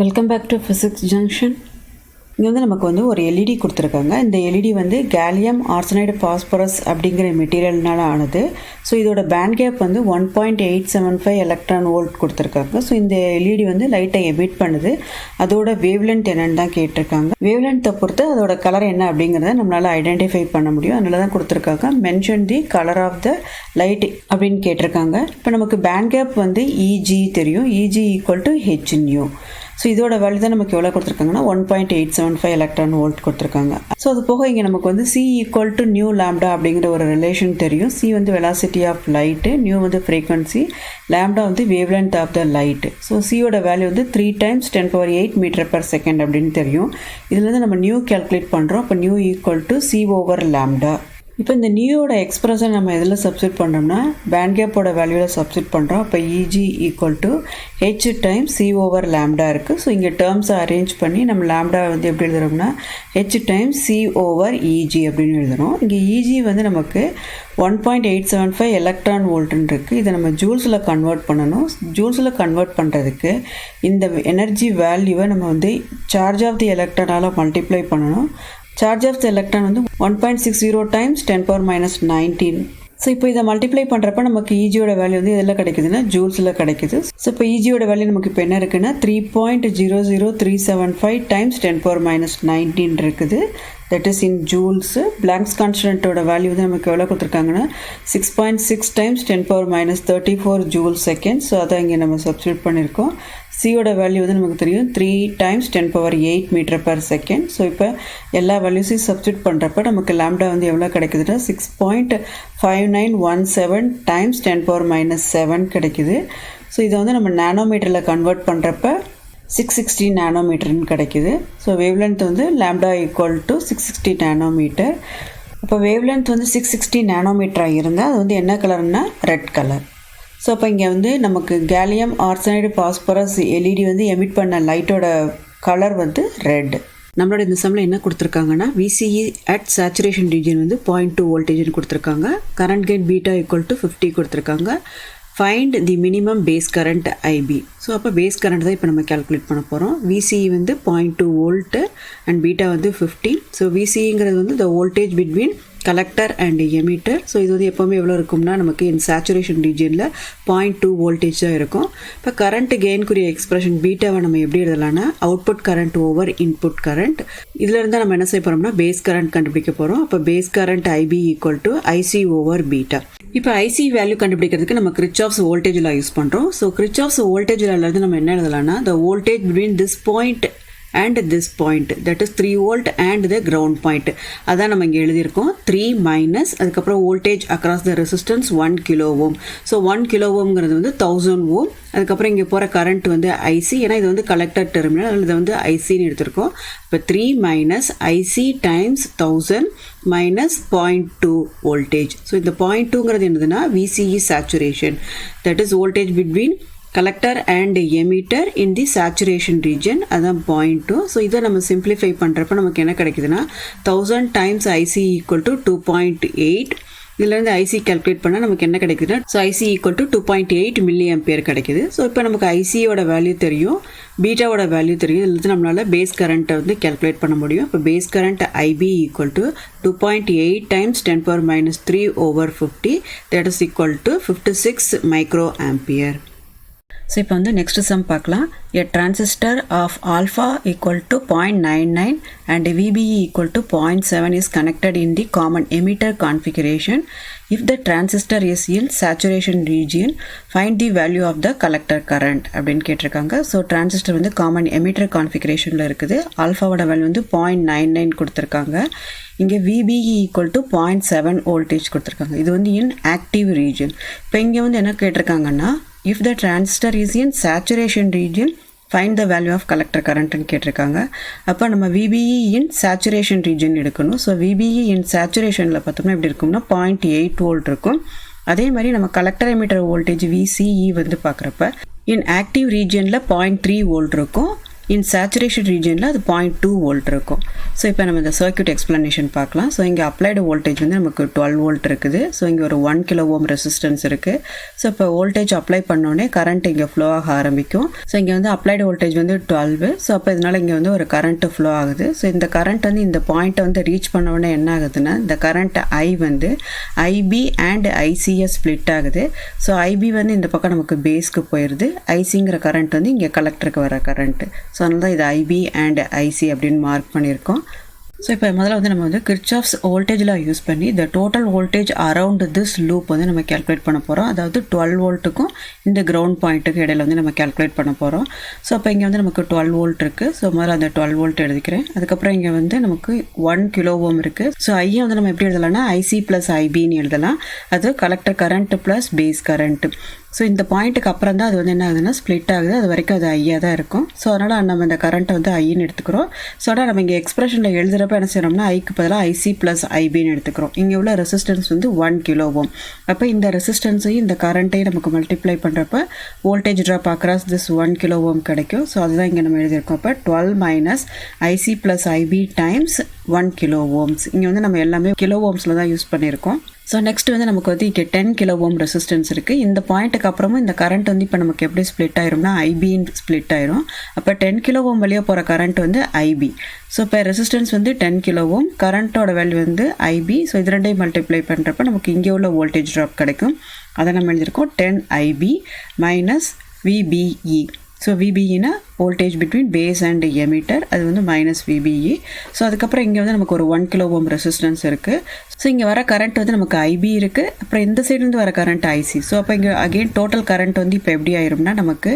Welcome back to physics junction. இங்கே வந்து நமக்கு வந்து ஒரு எல்இடி கொடுத்துருக்காங்க. இந்த எல்இடி வந்து கேலியம் ஆர்சனைடு பாஸ்பரஸ் அப்படிங்கிற மெட்டீரியல்னால ஆனது. ஸோ இதோட பேண்ட் கேப் வந்து 1.875 எலக்ட்ரான் வோல்ட் கொடுத்துருக்காங்க. ஸோ இந்த எல்இடி வந்து லைட்டை எமிட் பண்ணுது. அதோட வேவ்லென்த் என்னன்னு தான் கேட்டிருக்காங்க. வேவ்லென்த்தை பொறுத்து அதோட கலர் என்ன அப்படிங்கிறத நம்மளால் ஐடென்டிஃபை பண்ண முடியும். அதனால தான் கொடுத்துருக்காங்க. Mention the colour of the light அப்படின்னு கேட்டிருக்காங்க. இப்போ நமக்கு பேண்ட் கேப் வந்து இஜி தெரியும். E g equal to h nu. So இதோட வேல்யூ தான் நமக்கு எவ்வளோ கொடுத்துருக்காங்கன்னா 1.875 எலக்ட்ரான் வோல்ட் கொடுத்துருக்காங்க. ஸோ அது போக இங்கே நமக்கு வந்து C equal to nu lambda அப்படிங்கிற ஒரு ரிலேஷன் தெரியும். சி வந்து வெலாசிட்டி ஆஃப் லைட்டு, நியூ வந்து ஃப்ரீக்வன்சி, லாம்டா வந்து wavelength of the light. So சியோட வேல்யூ வந்து 3 × 10⁸ மீட்டர்/செகண்ட் அப்படின்னு தெரியும். இதுலேருந்து நம்ம நியூ கேல்குலேட் பண்ணுறோம். இப்போ new equal to C over lambda. இப்போ இந்த நியூயோட எக்ஸ்பிரஷன் நம்ம எதில் சப்ஸ்டியூட் பண்ணுறோம்னா பேண்ட் கேப்போட வேல்யூவில் சப்ஸ்டியூட் பண்ணுறோம். இப்போ E G equal to H times C over lambda இருக்குது. ஸோ இங்கே டேர்ம்ஸை அரேஞ்ச் பண்ணி நம்ம லாம்டா வந்து எப்படி எழுதுறோம்னா H times C over E G அப்படின்னு எழுதுகிறோம். இங்கே இஜி வந்து நமக்கு 1.875 எலக்ட்ரான் வோல்ட்டுன்னு இருக்குது. இதை நம்ம ஜூல்ஸில் கன்வெர்ட் பண்ணணும். ஜூல்ஸில் கன்வெர்ட் பண்ணுறதுக்கு இந்த எனர்ஜி வேல்யூவை நம்ம வந்து சார்ஜ் ஆஃப் தி எலக்ட்ரானால் மல்டிப்ளை பண்ணணும். சார்ஜ் ஆஃப் த எலக்ட்ரான் வந்து 1.60 × 10⁻⁹. ஸோ இப்போ இதை மல்டிப்ளை பண்ணுறப்ப நமக்கு இஜியோட வேல்யூ வந்து எதில் கிடைக்குதுன்னா ஜூல்ஸில் கிடைக்குது. ஸோ இப்போ இஜியோட வேல்யூ நமக்கு இப்போ என்ன இருக்குன்னா 3.00375 × 10⁻⁹ இருக்குது. That is in joules. Planck's கான்ஸ்டன்ட்டோட வேல்யூ வந்து நமக்கு எவ்வளோ கொடுத்துருக்காங்கன்னா 6.6 × 10⁻34 ஜூல் செகண்ட். ஸோ அதை இங்கே நம்ம சப்ஸ்டியூட் பண்ணியிருக்கோம். சியோட வேல்யூ வந்து நமக்கு தெரியும் 3 × 10⁸ மீட்டர்/செகண்ட். ஸோ இப்போ எல்லா வேல்யூஸையும் சப்ஸ்டியூட் பண்ணுறப்ப நமக்கு லாம்டா வந்து எவ்வளோ கிடைக்குதுன்னா 6.5917 × 10⁻⁷ கிடைக்குது. ஸோ இதை வந்து நம்ம நானோமீட்டரில் கன்வெர்ட் பண்ணுறப்ப 660 நானோமீட்டர்னு கிடைக்குது. ஸோ வேவ்லென்த் வந்து லாம்டா ஈக்குவல் டு 660 நானோமீட்டர். அப்போ வேவ்லென்த் வந்து 660 நானோமீட்டராக இருந்தால் அது வந்து என்ன கலர்னா ரெட் கலர். ஸோ அப்போ இங்கே வந்து நமக்கு கேலியம் ஆர்சனைடு பாஸ்பரஸ் எல்இடி வந்து எமிட் பண்ண லைட்டோட கலர் வந்து ரெட். நம்மளோட இந்த சம்மில் என்ன கொடுத்துருக்காங்கன்னா விசிஇ அட் சேச்சுரேஷன் ரீஜன் வந்து 0.2 வோல்டேஜ்னு கொடுத்துருக்காங்க. Current gain beta equal to 50 கொடுத்துருக்காங்க. Find the minimum base current IB. So அப்போ பேஸ் கரண்ட் தான் இப்போ நம்ம கேல்குலேட் பண்ண போகிறோம். விசிஇ வந்து 0.2 வோல்ட்டு அண்ட் பீட்டா வந்து 50. ஸோ விசிஇங்கிறது வந்து த voltage between collector and emitter. So இது வந்து எப்போவுமே எவ்வளோ இருக்கும்னா நமக்கு இன் சேச்சுரேஷன் ரீஜனில் 0.2 வோல்டேஜ் தான் இருக்கும். இப்போ கரண்ட் கெயின்குரிய எக்ஸ்பிரஷன் பீட்டாவை நம்ம எப்படி எழுதலாம்னா output current over input current. இதில் இருந்தால் நம்ம என்ன செய்ய போகிறோம்னா பேஸ் கரண்ட் கண்டுபிடிக்க போகிறோம். அப்போ base current I B equal to I C over beta. இப்போ ஐசி வேல்யூ கண்டுபிடிக்கிறதுக்கு நம்ம கிரிச்சாஃப்ஸ் வோல்டேஜ் லா யூஸ் பண்ணுறோம். ஸோ கிரிச்சாஃப்ஸ் வோல்டேஜ் லாலேருந்து நம்ம என்ன எழுதலாம்னா the voltage between this point and this point, that is 3 volt and the ground point. அதான் நம்ம இங்கே எழுதியிருக்கோம். 3 minus அதுக்கப்புறம் voltage across the resistance 1 kilo ohm. So 1 kilo ohmங்கிறது வந்து 1000 ohm. அதுக்கப்புறம் இங்கே போகிற கரண்ட் வந்து ஐசி. ஏன்னா இது வந்து கலெக்டர் டெர்மினல், அதில் இதை வந்து ஐசின்னு எடுத்திருக்கோம். இப்போ 3 minus IC times 1000 minus 0.2 voltage. So இந்த 0.2ங்கிறது என்னதுன்னா VCE saturation. That is voltage between collector and emitter in the saturation region. அதான் 0.2. ஸோ இதை நம்ம சிம்பிளிஃபை பண்ணுறப்ப நமக்கு என்ன கிடைக்குதுன்னா 1000 டைம்ஸ் ஐசி ஈக்குவல் டு 2.8. இதுலேருந்து ஐசி கேல்குலேட் பண்ணால் நமக்கு என்ன கிடைக்குதுன்னா so IC equal to 2.8 milli ampere கிடைக்குது. ஸோ இப்போ நமக்கு ஐசியோட வேல்யூ தெரியும், பீட்டாவோட வேல்யூ தெரியும். இதில் நம்மளால் பேஸ் கரண்ட்டை வந்து கேல்குலேட் பண்ண முடியும். இப்போ base current I B equal to 2.8 × 10⁻³ over 50. That is equal to 56 micro ampere. So இப்போ வந்து நெக்ஸ்ட் சம் பார்க்கலாம். A transistor of alpha equal to 0.99 and V B E equal to 0.7 is connected in the common emitter configuration. If the transistor is in saturation region find the value of the collector current அப்படின்னு கேட்டிருக்காங்க. So transistor வந்து common emitter கான்ஃபிகரேஷனில் இருக்குது. ஆல்ஃபாவோட value வந்து 0.99 கொடுத்துருக்காங்க. இங்கே VBE equal to 0.7 voltage கொடுத்துருக்காங்க. இது வந்து இன் ஆக்டிவ் ரீஜன். இப்போ இங்கே வந்து என்ன கேட்டிருக்காங்கன்னா if the transistor is in saturation region find the value of collector current ன்னு கேட்டிருக்காங்க. அப்போ நம்ம VBE in saturation region எடுக்கணும். ஸோ VBE in saturationல பார்த்தோம்னா எப்படி இருக்கும்னா 0.8 வோல்ட் இருக்கும். அதே மாதிரி நம்ம கலெக்டர் எமிட்டர் வோல்டேஜ் VCE வந்து பார்க்குறப்ப இன் ஆக்டிவ் ரீஜனில் 0.3 வோல்ட் இருக்கும். இன் சேச்சுரேஷன் ரீஜனில் அது 0.2 வோல்ட் இருக்கும். ஸோ இப்போ நம்ம இந்த சர்க்யூட் எக்ஸ்ப்ளனேஷன் பார்க்கலாம். ஸோ இங்கே அப்ளைடு வோல்டேஜ் வந்து நமக்கு 12 வோல்ட் இருக்குது. ஸோ இங்கே ஒரு 1 கிலோ ஓம் ரெசிஸ்டன்ஸ் இருக்குது. ஸோ இப்போ வோல்டேஜ் அப்ளை பண்ணோடனே கரண்ட் இங்கே ஃப்ளோ ஆக ஆரம்பிக்கும். ஸோ இங்கே வந்து அப்ளைடு வோல்டேஜ் வந்து 12. ஸோ அப்போ இதனால் இங்கே வந்து ஒரு கரண்ட்டு ஃப்ளோ ஆகுது. ஸோ இந்த கரண்ட் வந்து இந்த பாயிண்ட்டை வந்து ரீச் பண்ண உடனே என்ன ஆகுதுன்னா இந்த கரண்ட் ஐ வந்து ஐபி அண்ட் ஐசியை ஸ்ப்ளிட் ஆகுது. ஸோ ஐபி வந்து இந்த பக்கம் நமக்கு பேஸ்க்கு போயிடுது. ஐசிங்கிற கரண்ட் வந்து இங்கே கலெக்டருக்கு வர கரண்ட்டு. ஸோ அதனால தான் இது ஐபி அண்ட் ஐசி அப்படின்னு மார்க் பண்ணியிருக்கோம். ஸோ இப்போ முதல்ல வந்து நம்ம வந்து கிர்ச்சாஃப்ஸ் வோல்டேஜில் யூஸ் பண்ணி இந்த total voltage around this loop வந்து நம்ம கேல்குலேட் பண்ண போகிறோம். அதாவது 12 வோல்ட்டுக்கும் இந்த கிரவுண்ட் பாயிண்ட்டுக்கு இடையில வந்து நம்ம கேல்குலேட் பண்ண போகிறோம். ஸோ அப்போ இங்கே வந்து நமக்கு 12 வோல்ட் இருக்குது. ஸோ முதல்ல அந்த 12 வோல்ட் எழுதிக்கிறேன். அதுக்கப்புறம் இங்கே வந்து நமக்கு 1 கிலோ ஓம் இருக்குது. ஸோ ஐயை வந்து நம்ம எப்படி எழுதலாம்னா ஐசி ப்ளஸ் ஐபின்னு எழுதலாம். அது collector current plus base current. So இந்த பாயிண்ட்டுக்கு அப்புறம் தான் அது வந்து என்ன ஆகுதுன்னா ஸ்ப்ளிட் ஆகுது. அது வரைக்கும் அது ஐயாக தான் இருக்கும். ஸோ அதனால் நம்ம இந்த கரண்ட்டை வந்து ஐன்னு எடுத்துக்கிறோம். ஸோ ஆனால் நம்ம இங்கே எக்ஸ்பிரஷனில் எழுதுகிறப்ப என்ன செய்யறோம்னா ஐக்கு பதிலாக ஐசி ப்ளஸ் ஐபின்னு எடுத்துக்கிறோம். இங்கே உள்ள ரெசிஸ்டன்ஸ் வந்து 1 கிலோ ஓம். அப்போ இந்த ரெசிஸ்டன்ஸையும் இந்த கரண்ட்டையும் நமக்கு மல்டிப்ளை பண்ணுறப்ப voltage drop across this 1 kilo ohm கிடைக்கும். ஸோ அதுதான் இங்கே நம்ம எழுதியிருக்கோம். அப்போ 12 minus IC plus IB times 1 kilo ohms. இங்கே வந்து நம்ம எல்லாமே கிலோ ஓம்ஸில் தான் யூஸ் பண்ணியிருக்கோம். ஸோ நெக்ஸ்ட் வந்து நமக்கு வந்து இங்கே 10 கிலோ ஓம் ரெசிஸ்டன்ஸ் இருக்குது. இந்த பாயிண்ட்டுக்கு அப்புறமும் இந்த கரண்ட் வந்து இப்போ நமக்கு எப்படி ஸ்ப்ளிட் ஆயிரும்னா ஐபின்னு ஸ்ப்ளிட் ஆயிரும். அப்போ 10 கிலோ ஓம் வழியாக போகிற கரண்ட் வந்து ஐபி. ஸோ இப்போ ரெசிஸ்டன்ஸ் வந்து 10 கிலோ ஓம், கரண்ட்டோட வேல்யூ வந்து ஐபி. ஸோ இது ரெண்டையும் மல்டிப்ளை பண்ணுறப்ப நமக்கு இங்கே உள்ள வோல்டேஜ் ட்ராப் கிடைக்கும். அதை நம்ம எழுதியிருக்கோம் 10 ஐபி மைனஸ் விபிஇ. ஸோ விபிஇனா voltage between base and emitter, அது வந்து மைனஸ் விபிஇ. ஸோ அதுக்கப்புறம் இங்கே வந்து நமக்கு ஒரு 1 கிலோ ஓம் ரெசிஸ்டன்ஸ் இருக்குது. ஸோ இங்கே வர கரண்ட் வந்து நமக்கு ஐபி இருக்குது. அப்புறம் இந்த சைட்லேருந்து வர கரண்ட் ஐசி. ஸோ அப்போ இங்கே அகெயின் டோட்டல் கரண்ட் வந்து இப்போ எப்படி ஆயிரும்னா நமக்கு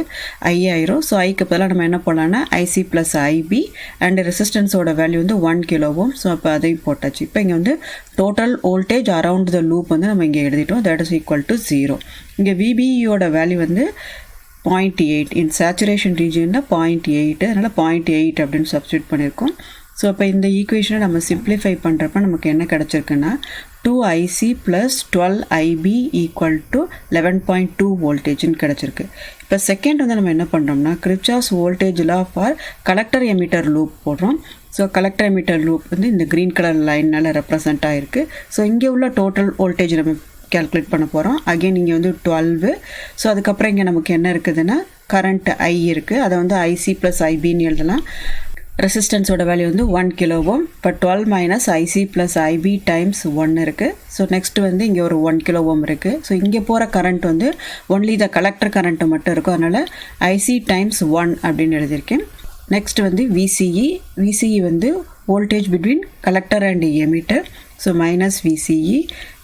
ஐ ஆயிரும். ஸோ ஐக்கு பதிலாக நம்ம என்ன போடலாம்னா ஐசி ப்ளஸ் ஐபி அண்ட் ரெசிஸ்டன்ஸோட வேல்யூ வந்து 1 கிலோ ஓம். ஸோ அப்போ அதையும் போட்டாச்சு. இப்போ இங்கே வந்து total voltage around the loop வந்து நம்ம இங்கே எழுதிட்டோம். That is equal to 0. இங்கே விபிஇயோட வேல்யூ வந்து 0.8. இன் சேச்சுரேஷன் ரீஜனில் 0.8. அதனால் 0.8 அப்படின்னு சப்ஸ்டியூட் பண்ணியிருக்கோம். ஸோ அப்போ இந்த ஈக்குவேஷனை நம்ம சிம்ப்ளிஃபை பண்ணுறப்ப நமக்கு என்ன கிடச்சிருக்குன்னா 2IC plus 12IB equal to 11.2 வோல்டேஜ்னு கிடச்சிருக்கு. இப்போ செகண்ட் வந்து நம்ம என்ன பண்ணுறோம்னா Kirchhoff's voltage law for collector emitter loop போடுறோம். ஸோ கலெக்டர் எமிட்டர் லூப் வந்து இந்த க்ரீன் கலர் லைனால் ரெப்ரசன்ட் ஆகிருக்கு. ஸோ இங்கே உள்ள டோட்டல் வோல்டேஜ் நம்ம கேல்குலேட் பண்ண போகிறோம். அகெயின் இங்கே வந்து 12. ஸோ அதுக்கப்புறம் இங்கே நமக்கு என்ன இருக்குதுன்னா கரண்ட் ஐ இருக்குது. அதை வந்து ஐசி ப்ளஸ் ஐபின்னு எழுதலாம். ரெசிஸ்டன்ஸோட வேல்யூ வந்து 1 கிலோ ஓம். இப்போ 12 minus IC plus IB times 1 இருக்குது. ஸோ நெக்ஸ்ட் வந்து இங்கே ஒரு 1 கிலோ ஓம் இருக்குது. ஸோ இங்கே போகிற கரண்ட் வந்து ஒன்லி த கலெக்டர் கரண்ட்டு மட்டும் இருக்கும். அதனால் ஐசி டைம்ஸ் 1 அப்படின்னு எழுதியிருக்கேன். நெக்ஸ்ட் வந்து விசிஇ. விசிஇ வந்து voltage between collector and emitter. So minus VCE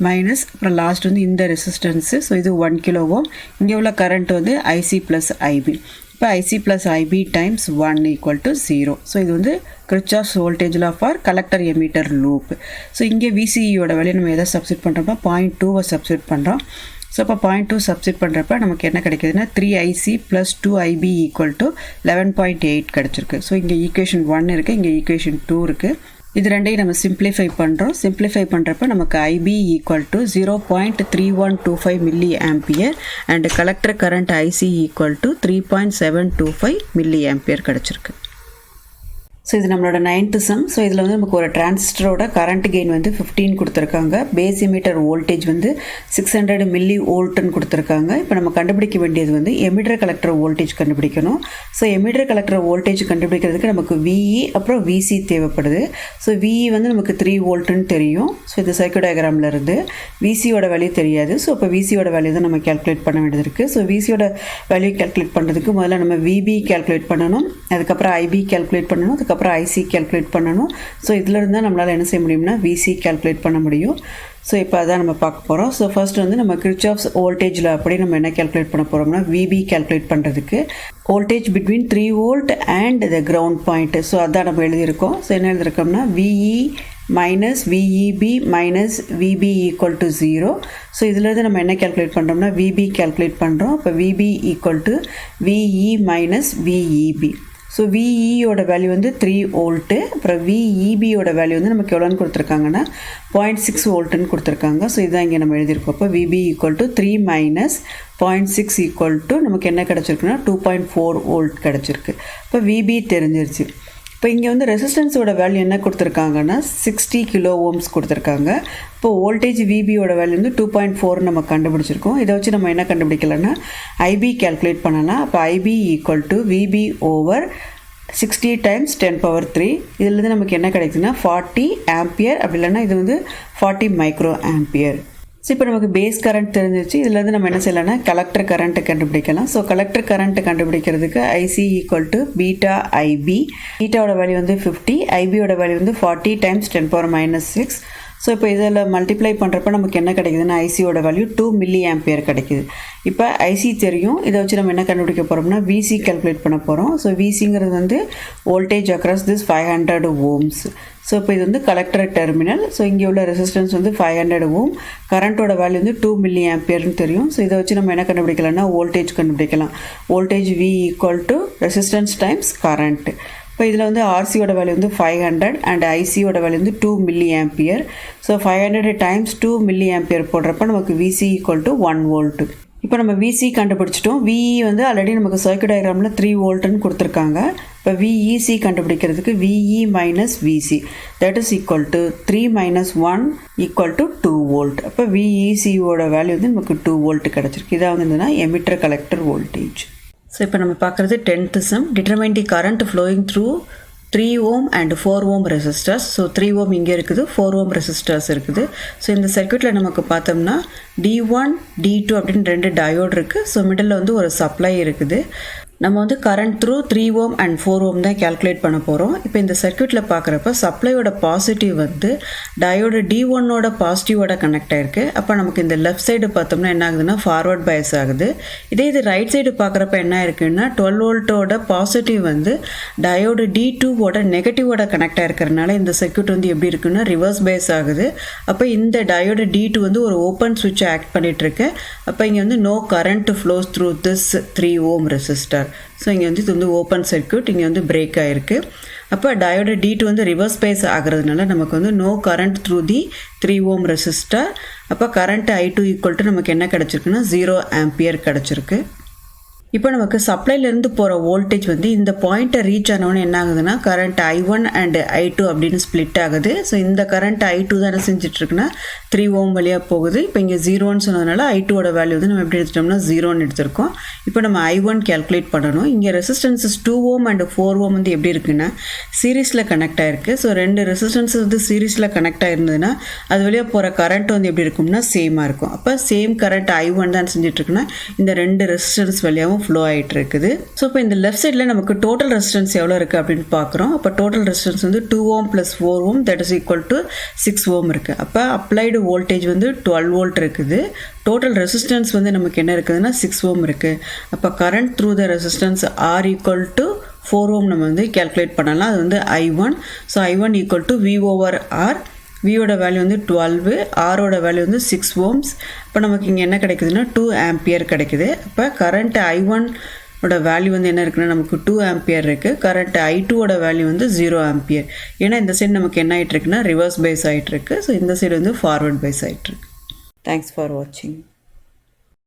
minus அப்புறம் லாஸ்ட் வந்து இந்த ரெசிஸ்டன்ஸு. ஸோ இது 1 கிலோ ஓம். இங்கே உள்ள கரண்ட் வந்து ஐசி ப்ளஸ் ஐபி. இப்போ IC plus IB times 1 equal to 0. So இது வந்து Kirchhoff's voltage law for collector emitter loop. So இங்கே விசிஇயோட வேல்யூ நம்ம எதை சப்ஸ்டியூட் பண்ணுறப்ப 0.2 சப்ஸ்டியூட் பண்ணுறோம். ஸோ இப்போ 0.2 சப்ஸ்டியூட் பண்ணுறப்ப நமக்கு என்ன கிடைக்குதுன்னா 3IC plus 2IB equal to 11.8 கிடச்சிருக்கு. ஸோ இங்கே ஈக்குவேஷன் 1 இருக்குது, இங்கே ஈக்குவேஷன் 2 இருக்குது. இது ரெண்டையும் நம்ம சிம்ப்ளிஃபை பண்ணுறோம். சிம்ப்ளிஃபை பண்ணுறப்ப நமக்கு IB equal to 0.3125 milli ampere and collector current IC equal to 3.725 milli ampere கிடச்சிருக்கு. ஸோ இது நம்மளோட 9th சம். ஸோ இதில் வந்து நமக்கு ஒரு டிரான்சிஸ்டரோட கரண்ட் கெயின் வந்து 15 கொடுத்துருக்காங்க. பேஸ் எமிட்டர் வோல்டேஜ் வந்து 600 மில்லி வோல்ட்னு கொடுத்துருக்காங்க. இப்போ நம்ம கண்டுபிடிக்க வேண்டியது வந்து எமிட்டர் கலெக்டர் வோல்டேஜ் கண்டுபிடிக்கணும். ஸோ எமிட்டர் கலெக்டர் வோல்டேஜ் கண்டுபிடிக்கிறதுக்கு நமக்கு விஇ அப்புறம் விசி தேவைப்படுது. ஸோ விஇ வந்து நமக்கு 3 வோல்ட்டுன்னு தெரியும். ஸோ இது சர்க்யூட் டயக்ராமில் இருந்து விசியோட வேல்யூ தெரியாது. ஸோ இப்போ விசியோட வேல்யூ தான் நம்ம கேல்குலேட் பண்ண வேண்டியது இருக்குது. ஸோ விசியோட வேல்யூ கேல்குலேட் பண்ணுறதுக்கு முதல்ல நம்ம விபி கேல்குலேட் பண்ணணும், அதுக்கப்புறம் ஐபி கேல்குலேட் பண்ணணும், அதுக்கப்புறம் ஐசி கேல்குலேட் பண்ணணும். ஸோ இதில் இருந்தால் நம்மளால் என்ன செய்ய முடியும்னா விசி கேல்குலேட் பண்ண முடியும். ஸோ இப்போ அதான் நம்ம பார்க்க போகிறோம். ஸோ ஃபர்ஸ்ட் வந்து நம்ம கிர்ச்சாஃப்ஸ் வோல்டேஜில் அப்படி நம்ம என்ன கேல்குலேட் பண்ண போகிறோம்னா விபி கேல்குலேட் பண்ணுறதுக்கு voltage between 3 volt and the ground point. So அதான் நம்ம எழுதியிருக்கோம். ஸோ என்ன எழுதியிருக்கோம்னா V E minus V E B minus V B equal to 0. So இதிலேருந்து நம்ம என்ன கேல்குலேட் பண்ணுறோம்னா விபி கேல்குலேட் பண்ணுறோம். இப்போ V B equal to V E minus V E B. So விஇயோட வேல்யூ வந்து 3 வோல்ட்டு. அப்புறம் விஇபியோட வேல்யூ வந்து நமக்கு எவ்வளோன்னு கொடுத்துருக்காங்கன்னா 0.6 வோல்ட்டுன்னு கொடுத்துருக்காங்க. ஸோ இதுதான் இங்கே நம்ம எழுதியிருக்கோம். அப்போ VB equal to 3 minus 0.6 equal to நமக்கு என்ன கிடச்சிருக்குன்னா 2.4 வோல்ட் கிடச்சிருக்கு. இப்போ விபி தெரிஞ்சிருச்சு. இப்போ இங்கே வந்து ரெசிஸ்டன்ஸோட வேல்யூ என்ன கொடுத்துருக்காங்கன்னா 60 கிலோ ஓம்ஸ் கொடுத்துருக்காங்க. இப்போ வோல்டேஜ் விபியோட வேல்யூ வந்து 2.4 நம்ம கண்டுபிடிச்சிருக்கோம். இதை வச்சு நம்ம என்ன கண்டுபிடிக்கலாம்னா ஐபி கேல்குலேட் பண்ணலாம். அப்போ IB equal to VB over 60 times 10⁻3. இதுலேருந்து நமக்கு என்ன கிடைக்குதுன்னா 40 ஆம்பியர், அப்படி இல்லைன்னா இது வந்து 40 மைக்ரோ ஆம்பியர். ஸோ இப்போ நமக்கு பேஸ் கரண்ட் தெரிஞ்சிச்சு. இதுலேருந்து நம்ம என்ன செய்யலாம்னா கலெக்டர் கரண்ட்டை கண்டுபிடிக்கலாம். ஸோ கலெக்டர் கரண்ட்டை கண்டுபிடிக்கிறதுக்கு I C equal to beta I B. பீட்டாவோட வேல்யூ வந்து 50, ஐபியோட வேல்யூ வந்து 40 டைம்ஸ் 10⁻6. ஸோ இப்போ இதில் மல்டிப்ளை பண்ணுறப்ப நமக்கு என்ன கிடைக்குதுன்னா ஐசியோட வேல்யூ 2 மில்லி ஆம்பியர் கிடைக்குது. இப்போ ஐசி தெரியும். இதை வச்சு நம்ம என்ன கண்டுபிடிக்க போகிறோம்னா விசி கால்குலேட் பண்ண போகிறோம். ஸோ விசிங்கிறது வந்து voltage across this 500 ohms. So இப்போ இது வந்து கலெக்டர் டெர்மினல். ஸோ இங்கே உள்ள ரெசிஸ்டன்ஸ் வந்து 500 ஓம். கரண்ட்டோட வேல்யூ வந்து 2 மில்லி ஆம்பியர்னு தெரியும். ஸோ இதை வச்சு நம்ம என்ன கண்டுபிடிக்கலாம்னா வோல்டேஜ் கண்டுபிடிக்கலாம். Voltage we equal to resistance times current. இப்போ இதில் வந்து ஆர்சியோட வேல்யூ வந்து 500 அண்ட் ஐசியோட வேல்யூ வந்து 2 milli ampere. So 500 times 2 milli ampere போடுறப்ப நமக்கு விசி ஈக்குவல் டு 1 வோல்ட். இப்போ நம்ம விசி கண்டுபிடிச்சிட்டோம். விஇ வந்து ஆல்ரெடி நமக்கு சர்க்யூட் டயக்ராமில் 3 வோல்ட்டுன்னு கொடுத்துருக்காங்க. இப்போ விஇசி கண்டுபிடிக்கிறதுக்கு VE minus VC that is equal to 3 minus 1 equal to 2 volt. அப்போ விஇசியோட வேல்யூ வந்து நமக்கு 2 வோல்ட் கிடச்சிருக்கு. இதாக வந்து எமிட்டர் கலெக்டர் வோல்டேஜ். ஸோ இப்போ நம்ம பார்க்குறது 10th sum. Determine the current flowing through 3 ohm and 4 ohm resistors. So 3 ohm இங்கே இருக்குது, 4 ohm resistors இருக்குது. ஸோ இந்த சர்க்யூட்டில் நமக்கு பார்த்தோம்னா D1 D2 அப்படின்னு 2 டயோடு இருக்குது. ஸோ மிடில் வந்து ஒரு சப்ளை இருக்குது. நம்ம வந்து current through 3 ohm and 4 ohm தான் கேல்குலேட் பண்ண போகிறோம். இப்போ இந்த சர்க்யூட்டில் பார்க்குறப்ப சப்ளையோட பாசிட்டிவ் வந்து டயோடு D1ஓட பாசிட்டிவோட கனெக்ட் ஆகிருக்கு. அப்போ நமக்கு இந்த லெஃப்ட் சைடு பார்த்தோம்னா என்ன ஆகுதுன்னா ஃபார்வர்ட் பயஸ் ஆகுது. இதே இது ரைட் சைடு பார்க்குறப்ப என்ன இருக்குன்னா 12 வோல்ட்டோட பாசிட்டிவ் வந்து டயோடு D2ஓட நெகட்டிவோட கனெக்ட் ஆகிருக்கிறதுனால இந்த சர்க்யூட் வந்து எப்படி இருக்குன்னா ரிவர்ஸ் பயஸ் ஆகுது. அப்போ இந்த டயோடு D2 வந்து ஒரு ஓப்பன் சுவிட்சை ஆக்ட் பண்ணிகிட்ருக்கு. அப்போ இங்கே வந்து no current flows through this 3 ohm resistor. So இங்கே வந்து இது வந்து ஓப்பன் சர்க்யூட், இங்கே வந்து பிரேக் ஆகிருக்கு. அப்போ டயோடு D2 வந்து ரிவர்ஸ் பேஸ் ஆகிறதுனால நமக்கு வந்து no current through the 3 ohm resistor. அப்போ கரண்ட் I2 ஈக்குவல் டு நமக்கு என்ன கிடச்சிருக்குன்னா 0 ஆம்பியர் கிடச்சிருக்கு. இப்போ நமக்கு சப்ளைலேருந்து போகிற வோல்டேஜ் வந்து இந்த பாயிண்ட்டை ரீச் ஆனவொன்னே என்ன ஆகுதுன்னா கரண்ட் I1 அண்ட் I2 அப்படின்னு ஸ்ப்ளிட் ஆகுது. ஸோ இந்த கரண்ட் I2 தான் என்ன செஞ்சிட்ருக்குன்னா 3 ohm வழியாக போகுது. இப்போ இங்கே 0ன்னு சொன்னதுனால I2ஓட வேல்யூ வந்து நம்ம எப்படி எடுத்துட்டோம்னா 0ன்னு எடுத்திருக்கோம். இப்போ நம்ம I1 கேல்குலேட் பண்ணணும். இங்கே ரெசிஸ்டன்ஸஸ் 2 ohm அண்ட் 4 ohm வந்து எப்படி இருக்குன்னா சீரீஸில் கனெக்ட் ஆகிருக்கு. ஸோ 2 ரெசிஸ்டன்ஸஸ் வந்து சீரீஸில் கனெக்ட் ஆகிருந்ததுன்னா அது வழியாக போகிற கரண்ட் வந்து எப்படி இருக்கும்னா சேமாக இருக்கும். அப்போ சேம் கரண்ட் I1 தான் செஞ்சிட்ருக்குன்னா இந்த 2 ரெசிஸ்டன்ஸ் வழியாகவும் ஃப்ளோ ஆகிட்டு இருக்குது. ஸோ இப்போ இந்த லெஃப்ட் சைடில் நமக்கு டோட்டல் ரெசிஸ்டன்ஸ் எவ்வளோ இருக்குது அப்படின்னு பார்க்குறோம். அப்போ டோட்டல் ரெசிஸ்டன்ஸ் வந்து 2 ohm + 4 ohm that is equal to 6 ohm இருக்குது. அப்போ அப்ளைடு வோல்டேஜ் வந்து 12 வோல்ட் இருக்குது. டோட்டல் ரெசிஸ்டன்ஸ் வந்து நமக்கு என்ன இருக்குதுன்னா 6 ohm இருக்குது. அப்போ current through the resistance R equal to 4 ohm நம்ம வந்து கேல்குலேட் பண்ணலாம். அது வந்து I1. So I1 equal to V/R. வியோட வேல்யூ வந்து 12, ஆரோட வேல்யூ வந்து 6 ohms. இப்போ நமக்கு இங்கே என்ன கிடைக்குதுன்னா 2 ஆம்பியர் கிடைக்குது. இப்போ கரண்ட் I1ஓட வேல்யூ வந்து என்ன இருக்குன்னா நமக்கு 2 ஆம்பியர் இருக்குது. கரண்ட் I2ஓட வேல்யூ வந்து 0 ஆம்பியர். ஏன்னா இந்த சைடு நமக்கு என்ன ஆகிட்டு இருக்குன்னா ரிவர்ஸ் பேஸ் ஆகிட்டு இருக்கு. ஸோ இந்த சைடு வந்து ஃபார்வர்ட் பேஸ் ஆகிட்டு இருக்கு. தேங்க்ஸ் ஃபார் வாட்சிங்.